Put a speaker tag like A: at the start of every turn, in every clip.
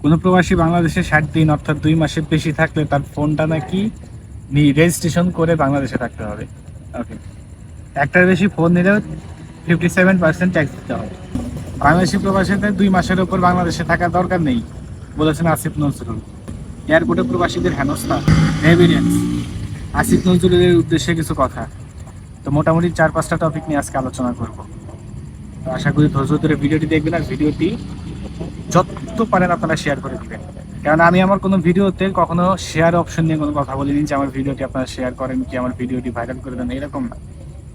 A: কোনো প্রবাসী বাংলাদেশে 60 দিন অর্থাৎ 2 মাসের বেশি থাকলে তার ফোনটা নাকি রেজিস্ট্রেশন করে বাংলাদেশে থাকতে হবে। ওকে, একটার বেশি ফোন নিলেও 57% ট্যাক্স দিতে হবে। বাংলাদেশি প্রবাসীদের 2 মাসের ওপর বাংলাদেশে থাকার দরকার নেই বলেছেন আসিফ নজরুল। এয়ারপোর্টে প্রবাসীদের হেনস্থা, এভিডেন্স। আসিফ নজরুলের উদ্দেশ্যে কিছু কথা। তো মোটামুটি 4-5টা টপিক নিয়ে আজকে আলোচনা করব। তো আশা করি ধৈর্য ধরে ভিডিওটি দেখবেন আর ভিডিওটি যত পারেন আপনারা শেয়ার করে দিবেন। কারণ আমি আমার কোনো ভিডিওতে কখনো শেয়ার অপশন নিয়ে কোনো কথা বলিনি যে আমার ভিডিওটি আপনারা শেয়ার করেন কি আমার ভিডিওটি ভাইরাল করে দেন, এরকম না।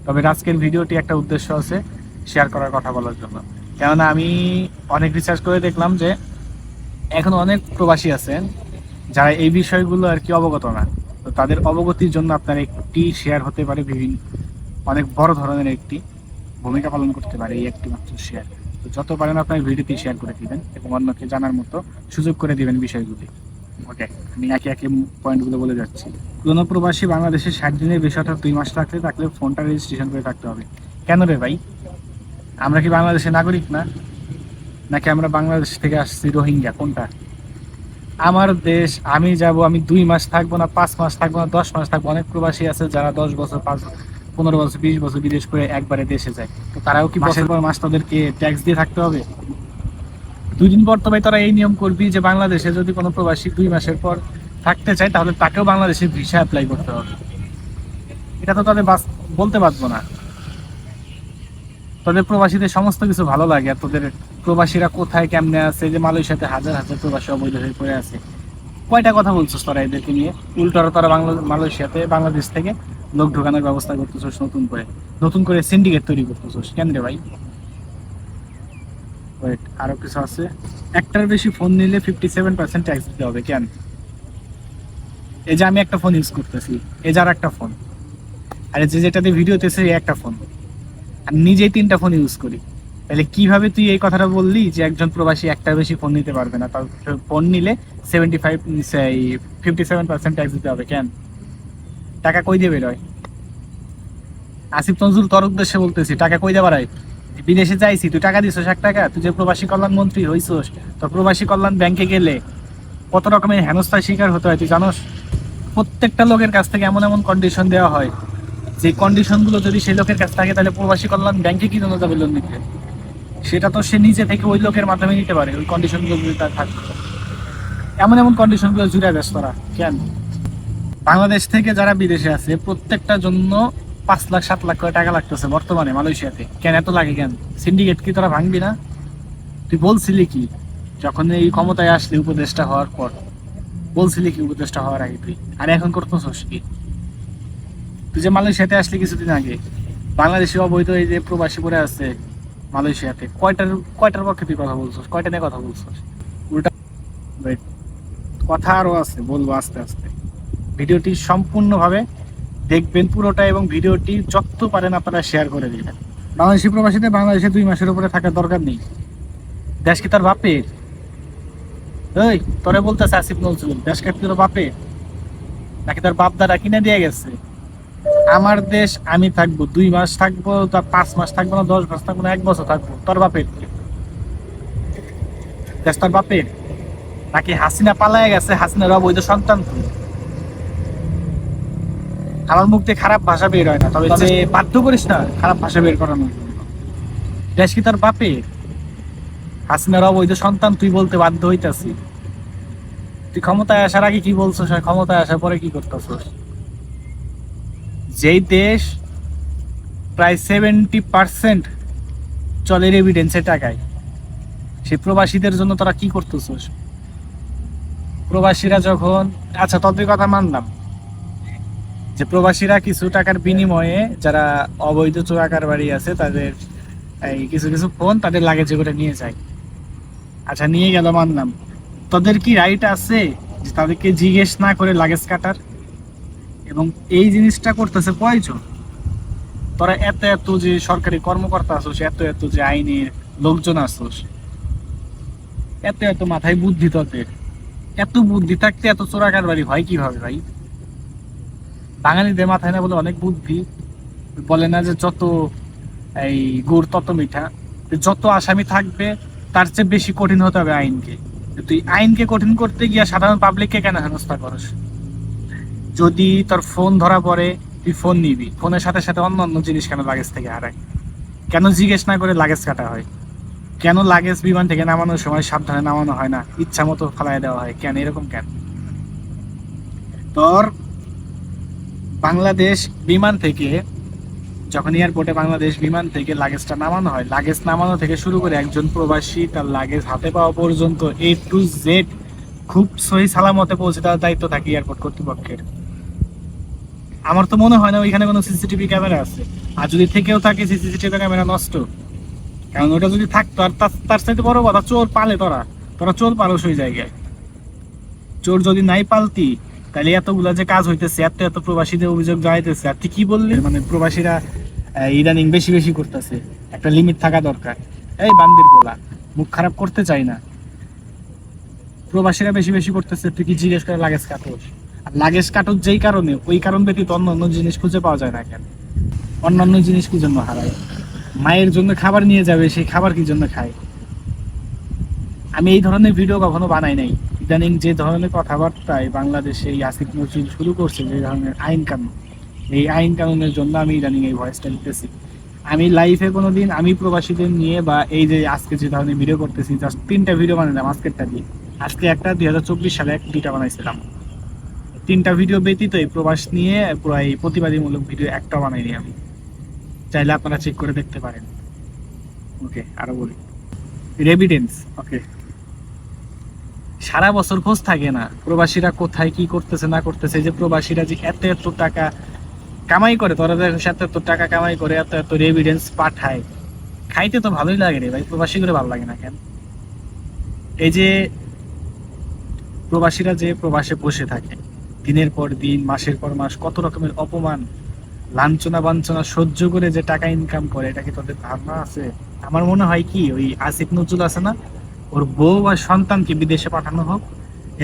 A: তবে আজকের ভিডিওটি একটা উদ্দেশ্য আছে শেয়ার করার কথা বলার জন্য। কেননা আমি অনেক রিসার্চ করে দেখলাম যে এখন অনেক প্রবাসী আছেন যারা এই বিষয়গুলো আর কি অবগত না। তো তাদের অবগতির জন্য আপনার একটি শেয়ার হতে পারে বিভিন্ন অনেক বড় ধরনের একটি ভূমিকা পালন করতে পারে এই একটি মাত্র শেয়ার। তো যত পারেন আপনার ভিডিওটি শেয়ার করে দিবেন এবং অন্যকে জানার মতো সুযোগ করে দিবেন বিষয়গুলি। ওকে, আমি একে একে পয়েন্টগুলো বলে যাচ্ছি। কোনো প্রবাসী বাংলাদেশে 60 দিনের বেশি অর্থাৎ 2 মাস থাকলে ফোনটা রেজিস্ট্রেশন করে থাকতে হবে। কেন রে ভাই? আমরা কি বাংলাদেশের নাগরিক না? নাকি আমরা বাংলাদেশ থেকে আসছি রোহিঙ্গা? কোনটা? আমার দেশ, আমি যাব, আমি 2 মাস থাকবো না, 5 মাস থাকবো না, 10 মাস থাকবো। অনেক প্রবাসী আছে যারা 10 বছর, 15 বছর, 20 বছর বিদেশ করে একবারে দেশে যায়। তো তারাও কি মাসের পর মাস তাদেরকে ট্যাক্স দিয়ে থাকতে হবে? 2 দিন পর তো ভাই তোরা এই নিয়ম করবি যে বাংলাদেশে যদি কোনো প্রবাসী 2 মাসের পর থাকতে চায় তাহলে তাকেও বাংলাদেশের ভিসা অ্যাপ্লাই করতে হবে। এটা তো তাদের বলতে পারবো না। তোদের প্রবাসীদের সমস্ত কিছু ভালো লাগে আর তোদের প্রবাসীরা কোথায় কেমনে আছে, যে মালয়েশিয়াতে হাজার হাজার প্রবাসী অবৈধ হয়ে পড়ে আছে। কয়টা কথা বলছিস তোরা এদেরকে নিয়ে? উল্টোরা তোরা মালয়েশিয়াতে বাংলাদেশ থেকে লোক ঢোকানোর ব্যবস্থা করতেছিস, নতুন করে সিন্ডিকেট তৈরি করতেছিস। কেন রে ভাই? ওয়েট, আরো কিছু আছে। একটার বেশি ফোন নিলে 57% ট্যাক্স দিতে হবে। কেন? এই যে আমি একটা ফোন ইউজ করতেছি, এই যে আর একটা ফোন, আর যেটাতে ভিডিও হতেছে একটা ফোন, আর নিজেই 3টা ফোন ইউজ করি। তাহলে কিভাবে তুই এই কথাটা বললি যে একজন প্রবাসী একটার বেশি ফোন নিতে পারবে না? তার ফোন নিলে 57% ট্যাক্স দিতে হবে। কেন? টাকা কই দিয়ে বেরোয়? আসিফ নজরুল তোর উদ্দেশ্যে বলতেছি, টাকা কই দিয়ে বাড়ায়? বিদেশে যাইছি, তুই টাকা দিছিস 1 টাকা? তুই যে প্রবাসী কল্যাণ মন্ত্রী হইছিস, তো প্রবাসী কল্যাণ ব্যাংকে গেলে কত রকমের হেনস্থার শিকার হতে হয় তুই জানোস? প্রত্যেকটা লোকের কাছ থেকে এমন এমন কন্ডিশন দেওয়া হয় যে কন্ডিশনগুলো যদি সেই লোকের কাছ থাকে তাহলে প্রবাসী কল্যাণ ব্যাংকে কি জন্য যাবে লোন নিতে? সেটা তো সে নিজে থেকে ওই লোকের মাধ্যমে নিতে পারে, ওই কন্ডিশনগুলো যদি তার থাকে। এমন এমন কন্ডিশনগুলো জুড়ে যাস তোরা। কেন? বাংলাদেশ থেকে যারা বিদেশে আছে প্রত্যেকটার জন্য 5 লাখ 7 লাখ করে টাকা লাগতেছে বর্তমানে মালয়েশিয়াতে। কেন এত লাগে? কেন? সিন্ডিকেট কি তোরা ভাঙবি না? তুই বলছিলি কি যখন এই ক্ষমতায় আসলি উপদেষ্টা হওয়ার পর? বলছিলি কি উপদেষ্টা হওয়ার আগে তুই? আর এখন করতেছস কি? তুই যে মালয়েশিয়াতে আসলি কিছুদিন আগে, বাংলাদেশি অবৈধ এই যে প্রবাসী পড়ে আছে মালয়েশিয়াতে, কয়টার পক্ষে তুই কথা বলছিস? কয়টা নিয়ে কথা বলছিস? উল্টা wait, কথা আরো আছে, বলবো আস্তে আস্তে। ভিডিওটি সম্পূর্ণভাবে দেখবেন পুরোটা এবং ভিডিওটি যত পারেন আপনারা শেয়ার করে দিবেন। বাংলাদেশি প্রবাসীদের বাংলাদেশে 2 মাসের উপরে থাকার দরকার নেই। দেশ কি তার বাপের? এই তোরে বলতেছে আসিফ নজরুল, দেশ কি তোর বাপের নাকি তার বাপ দাদা কিনে দিয়ে গেছে? আমার দেশ, আমি থাকবো, 2 মাস থাকবো, 5 মাস থাকবো না, 10 মাস থাকবো না, 1 বছর থাকবো। তোর বাপের দেশ তোর বাপের নাকি হাসিনা পালায় গেছে, হাসিনার অবৈধ সন্তান তুই? আমার মুখ দিয়ে খারাপ ভাষা বের হয় না, তবে যে বাধ্য করিস না খারাপ ভাষা বের করানোর জন্য। দেশ কি তোর বাপের? হাসিনার অবৈধ সন্তান তুই বলতে বাধ্য হইতাছি। তুই ক্ষমতায় আসার আগে কি বলছিস আর ক্ষমতায় আসার পরে কি করতেছিস? যেই দেশ প্রায় 70% চলের এভিডেন্সের টাকায়, সেই প্রবাসীদের জন্য তোরা কি করতেছিস? প্রবাসীরা যখন, আচ্ছা তোদের কথা মানলাম যে প্রবাসীরা কিছু টাকার বিনিময়ে যারা অবৈধ চোরাকার বাড়ি আছে তাদের এই কিছু কিছু ফোন তাদের লাগেজে করে নিয়ে যায়। আচ্ছা নিয়ে গেল মানলাম, তোদের কি রাইট আছে যে তাদেরকে জিজ্ঞেস না করে লাগেজ কাটার? এবং এই জিনিসটা করতেছে কয়জন? তোরা এত এত যে সরকারি কর্মকর্তা আসোস, এত এত যে আইনের লোকজন আসোস, এত এত মাথায় বুদ্ধি তোদের, এত বুদ্ধি থাকতে এত চোরাকার বাড়ি হয় কিভাবে ভাই? বাঙালিদের মাথায় না বলে অনেক বুদ্ধি। বলে না যে যত এই গুড় তত মিঠা, যত আসামি থাকবে তার চেয়ে বেশি কঠিন হতে হবে আইনকে। তুই আইনকে কঠিন করতে গিয়া সাধারণ পাবলিককে কেন হেনস্থা করস? যদি তোর ফোন ধরা পড়ে, তুই ফোন নিবি, ফোনের সাথে সাথে অন্য অন্য জিনিস কেন লাগেজ থেকে হারায়? কেন জিজ্ঞেস না করে লাগেজ কাটা হয়? কেন লাগেজ বিমান থেকে নামানোর সময় সাবধানে নামানো হয় না, ইচ্ছা মতো ফালাই দেওয়া হয়? কেন এরকম কেন? তোর বাংলাদেশ বিমান থেকে, যখন এয়ারপোর্টে বাংলাদেশ বিমান থেকে লাগেজটা নামানো হয়, লাগেজ নামানো থেকে শুরু করে একজন প্রবাসী তার লাগেজ হাতে পাওয়া পর্যন্ত A to Z খুব সহি সালামতে পৌঁছে দেওয়ার দায়িত্ব থাকে এয়ারপোর্ট কর্তৃপক্ষের। আমার তো মনে হয় না ওইখানে কোনো সিসিটিভি ক্যামেরা আছে, আর যদি থেকেও থাকে সিসিটিভি ক্যামেরা নষ্ট। কারণ ওটা যদি থাকতো, আর তার সাথে বড় কথা, চোর পালে তোরা তোরা চোর পালস ওই জায়গায়। চোর যদি নাই পালতি, তাহলে এতগুলা যে কাজ হইতেছে, এত এত প্রবাসীদের অভিযোগ যাইতেছে। আর তুই কি বললি, মানে প্রবাসীরা ইদানিং বেশি বেশি করতেছে, একটা লিমিট থাকা দরকার। এই বান্দির বলা, মুখ খারাপ করতে চাই না, প্রবাসীরা বেশি বেশি করতেছে, তুই কি জিজ্ঞেস করে লাগেজ কাটোস? আর লাগেজ কাটোস যেই কারণে, ওই কারণ ব্যতীত অন্য অন্য জিনিস খুঁজে পাওয়া যায় না কেন? অন্যান্য জিনিস কি জন্য হারায়? মায়ের জন্য খাবার নিয়ে যাবে, সেই খাবার কি জন্য খায়? আমি এই ধরনের ভিডিও কখনো বানাই নাই। ইদানিং যে ধরনের কথাবার্তায় বাংলাদেশে এই আসিফ নজরুল শুরু করছে, যে ধরনের আইন কানুন, এই আইন কানুনের জন্য আমি ইদানিং এই ভয়েসটা দিতেছি। আমি লাইফে কোনোদিন আমি প্রবাসীদের নিয়ে বা এই যে আজকে যে ধরনের ভিডিও করতেছি, জাস্ট 3টা ভিডিও বানালাম আজকেরটা দিয়ে। আজকে একটা, 2024 সালে 2টা বানাইছিলাম। 3টা ভিডিও ব্যতীত এই প্রবাস নিয়ে প্রায় প্রতিবাদীমূলক ভিডিও একটা বানাইনি আমি। চাইলে আপনারা চেক করে দেখতে পারেন। ওকে, আরো বলি, রেভিডেন্স। ওকে, সারা বছর খোঁজ থাকে না প্রবাসীরা কোথায় কি করতেছে না করতেছে। যে প্রবাসীরা যে এত এত টাকা কামাই করে, তোরা এত এত টাকা কামাই করে এত এত রেভিডেন্স পাঠায়, খাইতে তো ভালোই লাগে রে ভাই, প্রবাসী করে ভালো লাগে না কেন? এই যে প্রবাসীরা যে প্রবাসে বসে থাকে, দিনের পর দিন, মাসের পর মাস, কত রকমের অপমান, লাঞ্ছনা বাঞ্ছনা সহ্য করে যে টাকা ইনকাম করে, এটা কি তোদের ধারণা আছে? আমার মনে হয় কি, ওই আসিফ নজরুল আছে না, ওর বউ আর সন্তানকে বিদেশে পাঠানো হোক,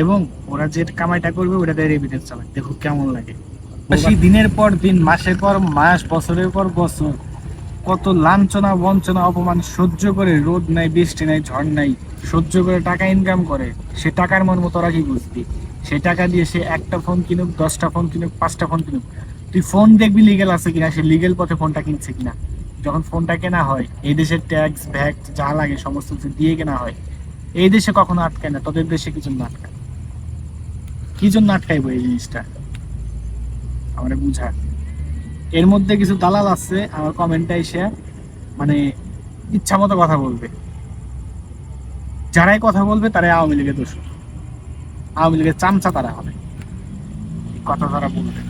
A: এবং ওরা যে কামাইটা করবে ওটা দিয়ে রেমিটেন্স চালায়, দেখো কেমন লাগে। সেই দিনের পর দিন, মাসের পর মাস, বছরের পর বছর কত লাঞ্ছনা বঞ্চনা অপমান সহ্য করে, রোদ নাই, বৃষ্টি নাই, ঝড় নাই, সহ্য করে টাকা ইনকাম করে। সে টাকার মর্ম তোরা কি বুঝবি? সে টাকা দিয়ে সে একটা ফোন কিনুক, 10টা ফোন কিনুক, 5টা ফোন কিনুক, তুই ফোন দেখবি লিগেল আছে কিনা, সে লিগেল পথে ফোনটা কিনছে কিনা। যখন ফোনটা কেনা হয়, এই দেশের ট্যাক্স ভ্যাট যা লাগে সমস্ত কিছু দিয়ে কেনা হয়। এই দেশে কখনো আটকায় না, তোদের দেশে কি জন্য আটকায়? কি জন্য আটকাইবো এই জিনিসটা? আমরা বুঝা। এর মধ্যে কিছু দালাল আছে, আমার কমেন্টে এসে মানে ইচ্ছা মতো কথা বলবে। যারাই কথা বলবে তারাই আওয়ামী লীগের দোষ, আওয়ামী লীগের চামচা তারা হবে, কথা তারা বলবে।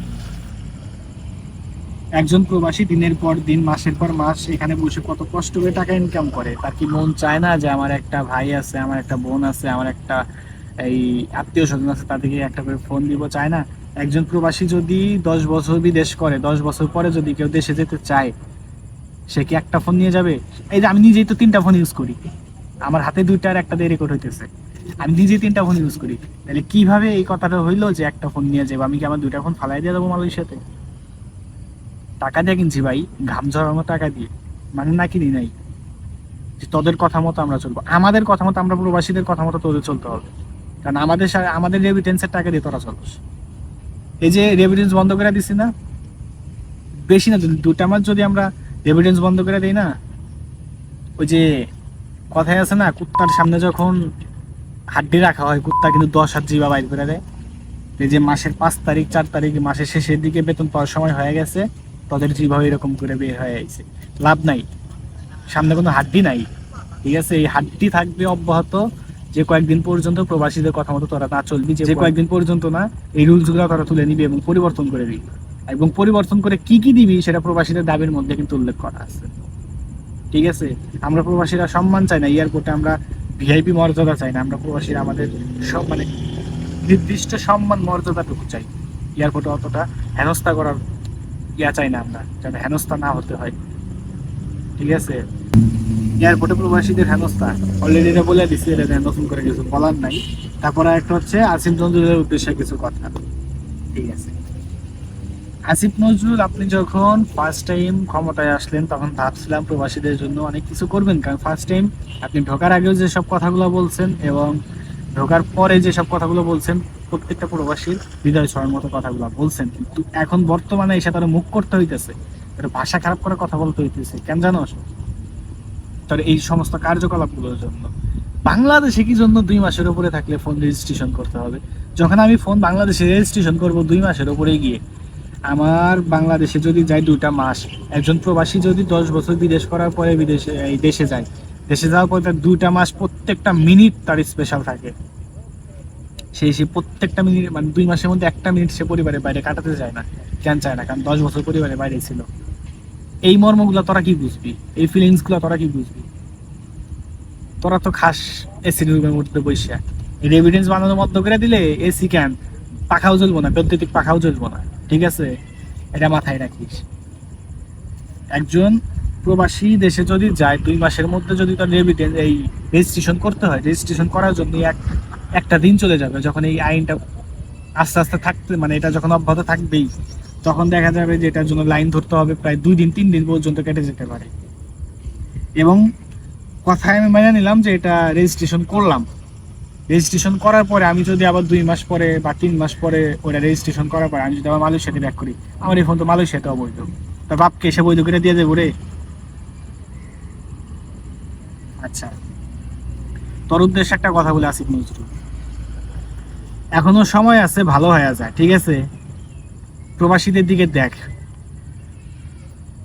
A: একজন প্রবাসী দিনের পর দিন, মাসের পর মাস এখানে বসে কত কষ্ট করে টাকা ইনকাম করে। তার কি মন চায় না যে আমার একটা ভাই আছে, আমার একটা বোন আছে, আমার একটা এই আত্মীয় স্বজন আছে, তাদেরকে একটা করে ফোন দিব? চায় না? একজন প্রবাসী যদি 10 বছর বিদেশ করে, 10 বছর পরে যদি কেউ দেশে যেতে চায়, সে কি একটা ফোন নিয়ে যাবে? এই যে আমি নিজেই তো 3টা ফোন ইউজ করি, আমার হাতে 2টা আর একটা দিয়ে রেকর্ড হইতেছে, আমি নিজেই 3টা ফোন ইউজ করি। তাহলে কিভাবে এই কথাটা হইলো যে একটা ফোন নিয়ে যাবো? আমি কি আমার 2টা ফোন ফালাই দিয়ে দেবো মালয়েশিয়াতে? টাকা দিয়ে কিনছি ভাই, ঘাম ঝরানো টাকা দিয়ে, মানে না কিনি নাই। যে তোদের কথা মতো আমরা চলবো, আমাদের কথা মতো, আমরা প্রবাসীদের কথা মতো তোদের চলতে হবে। কারণ আমাদের রেমিটেন্সের টাকা দিয়ে তোরা চলস। এই যে রেমিটেন্স বন্ধ করে দিছি না, বেশি না, 2টা মাস যদি আমরা রেমিটেন্স বন্ধ করে দিই না, ওই যে কথায় আছে না, কুত্তার সামনে যখন হাড্ডি রাখা হয়, কুত্তা কিন্তু 10 হাত জিবা বাইর করে দেয়। এই যে মাসের 5 তারিখ 4 তারিখ, মাসের শেষের দিকে বেতন পাওয়ার সময় হয়ে গেছে, তাদের জিবা এরকম করে বের হয়ে আইছে। লাভ নাই, সামনে কোনো হাড্ডি নাই, ঠিক আছে? এই হাড্ডি থাকবে অব্যাহত যে কয়েকদিন পর্যন্ত প্রবাসীদের কথা মতো তোরা না চলবি, যে কয়েকদিন পর্যন্ত না এই রুলস গুলো তোরা তুলে নিবি এবং পরিবর্তন করে দিবি। এবং পরিবর্তন করে কি কি দিবি সেটা প্রবাসীদের দাবির মধ্যে কিন্তু উল্লেখ করা আছে, ঠিক আছে? আমরা প্রবাসীরা সম্মান চাই না, এয়ারপোর্টে আমরা ভিআইপি মর্যাদা চাই না, আমরা প্রবাসীরা আমাদের সব মানে নির্দিষ্ট সম্মান মর্যাদাটুকু চাই। এয়ারপোর্টে অতটা হেনস্থা করার চাই না আমরা, যাতে হেনস্থা না হতে হয়, ঠিক আছে? এয়ারপোর্টে প্রবাসীদের হেনস্থা অলরেডি এটা বলে দিচ্ছি, এটা নতুন করে কিছু বলার নাই। তারপরে একটা হচ্ছে আসিফ নজরুলের উদ্দেশ্যে কিছু কথা, ঠিক আছে? আসিফ নজরুল, আপনি যখন ফার্স্ট টাইম ক্ষমতায় আসলেন তখন ভাবছিলাম প্রবাসীদের জন্য অনেক কিছু করবেন, কারণ ফার্স্ট টাইম আপনি ঢোকার আগেও যেসব কথাগুলো বলছেন এবং ঢোকার পরে যেসব কথাগুলো বলছেন প্রত্যেকটা প্রবাসীর হৃদয় ছোঁয়ার মতো কথাগুলো বলছেন, কিন্তু এখন বর্তমানে এসে তারা মুখ করতে হইতেছে, তারা ভাষা খারাপ করে কথা বলতে হইতেছে কেন জানো? তার এই সমস্ত কার্যকলাপগুলোর জন্য। বাংলাদেশে কি জন্য 2 মাসের উপরে থাকলে ফোন রেজিস্ট্রেশন করতে হবে? যখন আমি ফোন বাংলাদেশে রেজিস্ট্রেশন করব 2 মাসের উপরে গিয়ে, আমার বাংলাদেশে যদি যাই 2টা মাস, একজন প্রবাসী যদি 10 বছর বিদেশ করার পরে বিদেশে এই দেশে যায়, দেশে যাওয়ার পরে তার 2টা মাস প্রত্যেকটা মিনিট তার স্পেশাল থাকে। সে প্রত্যেকটা মিনিট মানে 2 মাসের মধ্যে একটা মিনিট সে পরিবারের বাইরে কাটাতে যায় না। কেন চায় না? কারণ 10 বছর পরিবারের বাইরে ছিল। এই মর্মগুলো তোরা কি বুঝবি? এই ফিলিংস গুলো তোরা কি বুঝবি? তোরা তো খাস এসি রুমের মধ্যে বসে এভিডেন্স বানানো বন্ধ করে দিলে এসি কেন, পাখাও জ্বলবো না, বৈদ্যুতিক পাখাও জ্বলবো না। ঠিক আছে, এটা মাথায় রাখিস। একজন প্রবাসী দেশে যদি যায় 2 মাসের মধ্যে যদি তার এই রেজিস্ট্রেশন করতে হয়, রেজিস্ট্রেশন করার জন্য একটা দিন চলে যাবে। যখন এই আইনটা আস্তে আস্তে থাকতে মানে এটা যখন অব্যাহত থাকবেই, তখন দেখা যাবে যে এটার জন্য লাইন ধরতে হবে প্রায় 2 দিন 3 দিন পর্যন্ত কেটে যেতে পারে। এবং কথায় আমি মেনে নিলাম যে এটা রেজিস্ট্রেশন করলাম, রেজিস্ট্রেশন করার পরে আমি যদি আবার 2 মাস পরে বা 3 মাস পরে ওটা রেজিস্ট্রেশন করার পরে আমি যদি আবার মালয়েশিয়াতে ব্যাক করি, আমার এই ফোন তো মালয়েশিয়াতে অবৈধ, তার বাপকে এসে বৈধ করে দিয়ে দেবো রে। আচ্ছা, তোর উদ্দেশ্যে একটা কথা বলে আসিফ নজরুল, এখনো সময় আছে, ভালো হয়ে যায়। ঠিক আছে, প্রবাসীদের দিকে দেখ,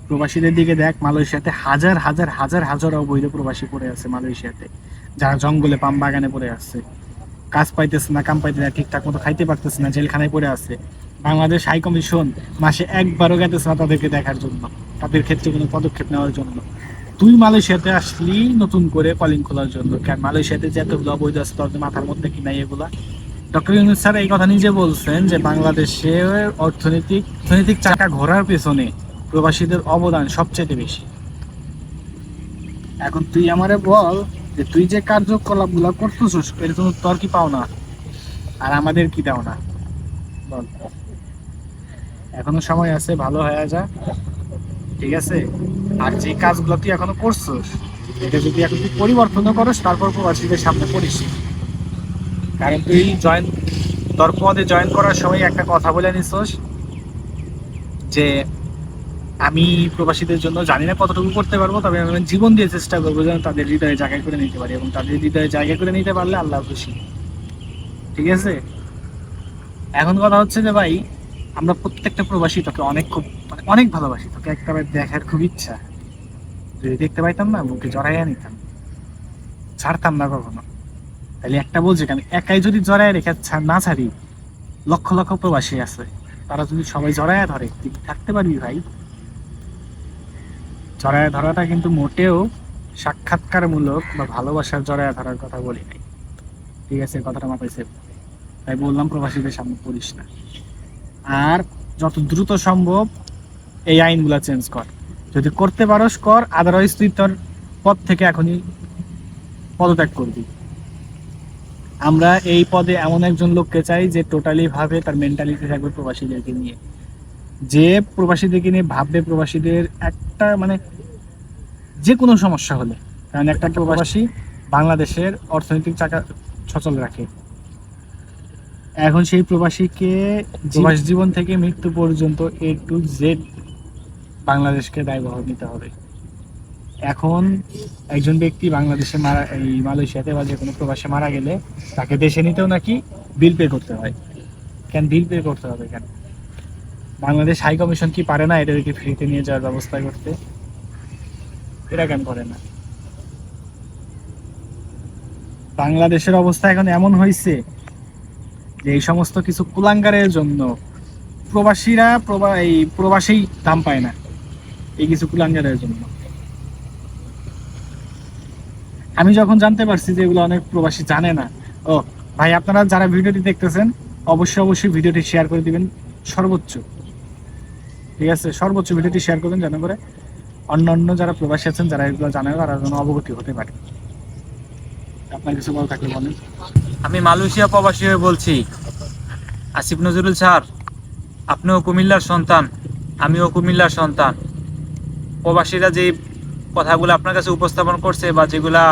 A: প্রবাসীদের দিকে দেখ। মালয়েশিয়াতে হাজার হাজার হাজার হাজার অবৈধ প্রবাসী পড়ে আছে মালয়েশিয়াতে, যারা জঙ্গলে পাম বাগানে পড়ে আছে, কাজ পাইতেছে না, কাম পাইতেছে না, ঠিকঠাক মতো খাইতে পারতেছে না, জেলখানায় পড়ে আছে। বাংলাদেশ হাই কমিশন মাসে একবারও গেতেছে না তাদেরকে দেখার জন্য, তাদের ক্ষেত্রে কোনো পদক্ষেপ নেওয়ার জন্য। তুই মালয়েশিয়াতে আসলি নতুন করে কলিং খোলার জন্য। কেন মালয়েশিয়াতে যে এতগুলো অবৈধ আছে তোর মাথার মধ্যে কি নাই এগুলা? ডক্টর ইউনূস স্যার এই কথা নিজে বলছেন যে বাংলাদেশের অর্থনৈতিক চাকা ঘোরার পেছনে প্রবাসীদের অবদান সবচেয়ে বেশি। এখন তুই আমারে বল যে তুই যে কার্যকলাপ গুলা করতেছিস এর জন্য তোর কি পাও না, আর আমাদের কি দাও না? বল। এখনো সময় আছে, ভালো হয়ে যা। ঠিক আছে, আর যে কাজগুলো তুই এখনো করছিস এটা যদি এখন তুই পরিবর্তনও করিস, তারপর প্রবাসীদের সামনে পড়িস। কারণ তুই তোর পদে জয়েন করার সময় একটা কথা বলে নিছিস যে আমি প্রবাসীদের জন্য জানি না কতটুকু করতে পারবো, তবে আমি জীবন দিয়ে চেষ্টা করবো যেন তাদের হৃদয়ে জায়গা করে নিতে পারি, এবং তাদের হৃদয়ে জায়গা করে নিতে পারলে আল্লাহ খুশি। ঠিক আছে, এখন কথা হচ্ছে যে ভাই, আমরা প্রত্যেকটা প্রবাসী তোকে মানে অনেক ভালোবাসি, তোকে একবার দেখার খুব ইচ্ছা। যদি দেখতে পাইতাম না বুকে জড়াইয়া নিতাম, ছাড়তাম না কখনো। তাহলে একটা বলছে কেন, একাই যদি জড়াইয়া রেখে না ছাড়ি, লক্ষ লক্ষ প্রবাসী আছে, তারা যদি সবাই জড়াইয়া ধরে তুই থাকতে পারবি ভাই? জড়াইয়া ধরাটা কিন্তু মোটেও সাক্ষাৎকারমূলক বা ভালোবাসার জড়াইয়া ধরার কথা বলি নাই। ঠিক আছে, কথাটা মাথায় সেভ। তাই বললাম প্রবাসীদের সামনে পড়িস না। আর যত দ্রুত সম্ভব এই আইনগুলা চেঞ্জ কর, যদি করতে পারোস কর, আদারওয়াইজ তুই তোর পদ থেকে এখনই পদত্যাগ করবি। আমরা এই পদে এমন একজন লোককে চাই যে টোটালি ভাবে, তার মেন্টালিটি থাকবে প্রবাসীদেরকে নিয়ে, যে প্রবাসীদেরকে নিয়ে ভাববে প্রবাসীদের একটা মানে যে কোনো সমস্যা হলে। কারণ একটা প্রবাসী বাংলাদেশের অর্থনৈতিক চাকা সচল রাখে। এখন সেই প্রবাসীকে প্রবাস জীবন থেকে মৃত্যু পর্যন্ত A to Z বাংলাদেশকে দায়বহ নিতে হবে। এখন একজন ব্যক্তি বাংলাদেশে এই মালয়েশিয়াতে বা যে কোনো প্রবাসে মারা গেলে তাকে দেশে নিতেও নাকি বিল পে করতে হয়। কেন বিল পে করতে হবে কেন? বাংলাদেশ হাই কমিশন কি পারে না এদেরকে ফ্রিতে নিয়ে যাওয়ার ব্যবস্থা করতে? এরা কেন করে না? বাংলাদেশের অবস্থা এখন এমন হয়েছে যে এই সমস্ত কিছু কুলাঙ্গারের জন্য প্রবাসীরা প্রবাসী দাম পায় না, এই কিছু কুলাঙ্গারের জন্য। আমি যখন জানতে পারছি যে এগুলো অনেক প্রবাসী জানে না, ও ভাই আপনারা যারা ভিডিওটি দেখতেছেন অবশ্যই ভিডিওটি শেয়ার করে দিবেন সর্বোচ্চ। ঠিক আছে, সর্বোচ্চ ভিডিওটি শেয়ার করবেন যেন করে অন্য যারা প্রবাসী আছেন যারা এগুলো জানে তারা যেন অবগতি হতে পারে। আপনার কিছু বলা থাকলে বলেন।
B: আমি মালয়েশিয়া প্রবাসী হয়ে বলছি, আসিফ নজরুল স্যার, আপনিও কুমিল্লার সন্তান, আমিও কুমিল্লার সন্তান। প্রবাসীরা যে কথাগুলো আপনার কাছে উপস্থাপন করছে বা যেগুলা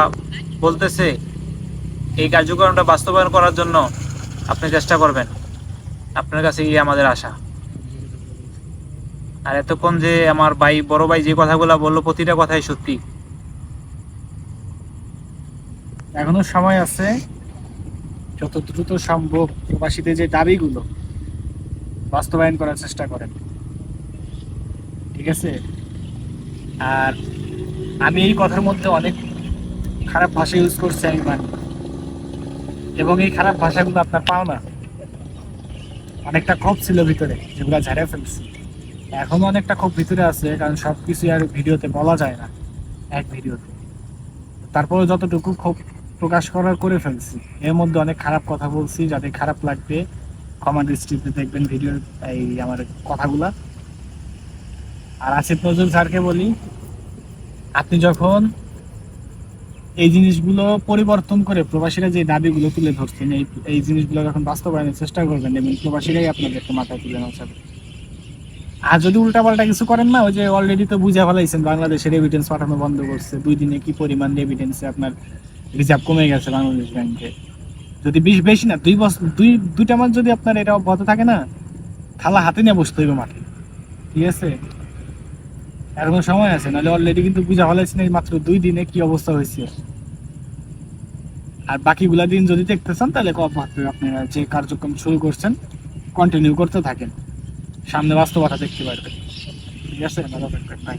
B: বলতেছে, এই কার্যক্রমটা বাস্তবায়ন করার জন্য আপনি চেষ্টা করবেন, আপনার কাছে এই আমাদের আশা। আর এতক্ষণ যে আমার ভাই, বড় ভাই যে কথাগুলো বললো, প্রতিটা কথাই সত্যি।
A: এখনো সময় আছে, যত দ্রুত সম্ভব প্রবাসীদের যে দাবিগুলো বাস্তবায়ন করার চেষ্টা করেন, ঠিক আছে? আর আমি এই কথার মধ্যে অনেক খারাপ ভাষা ইউজ করছি, আমি মানি, এবং এই খারাপ ভাষাগুলো আপনার পাও না। অনেকটা ক্ষোভ ছিল ভিতরে, যেগুলো ঝেড়ে ফেলছি। এখনো অনেকটা ক্ষোভ ভিতরে আছে, কারণ সবকিছু আর ভিডিওতে বলা যায় না, এক ভিডিওতে। তারপরে যতটুকু ক্ষোভ প্রকাশ করার করে ফেলছি। এর মধ্যে অনেক খারাপ কথা বলছি, যাদের খারাপ লাগবে ক্ষমা দৃষ্টিতে দেখবেন ভিডিওর এই আমার কথাগুলা। আর আসিফ নজরুল স্যারকে বলি, আপনি যখন এই জিনিসগুলো পরিবর্তন করে প্রবাসীরা যে দাবিগুলো তুলে ধরছেন, এই জিনিসগুলো যখন বাস্তবায়নের চেষ্টা করবেন, এবং প্রবাসীরাই আপনাদেরকে মাথায় তুলে নাচাবে। আর যদি উল্টাপাল্টা কিছু করেন না, ওই যে অলরেডি তো বুঝে ফেলাইছেন বাংলাদেশের রেমিটেন্স পাঠানো বন্ধ করছে, 2 দিনে কি পরিমাণ রেমিটেন্সে আপনার রিজার্ভ কমে গেছে বাংলাদেশ ব্যাংকে। যদি বেশি না, 2 বছর, 2টা মাস যদি আপনার এটা অব্যাহত থাকে না, থালা হাতে নিয়ে বসতে হইবে মাঠে, ঠিক আছে? এখনো সময় আছে, নাহলে অলরেডি কিন্তু বুঝা ফেলাইছেন এই মাত্র 2 দিনে কি অবস্থা হয়েছে। আর বাকিগুলা দিন যদি দেখতে চান, তাহলে আপনারা যে কার্যক্রম শুরু করছেন কন্টিনিউ করতে থাকেন, সামনে বাস্তবতা দেখতে পারবেন, ঠিক আছে? ভালো থাকবেন, বাই।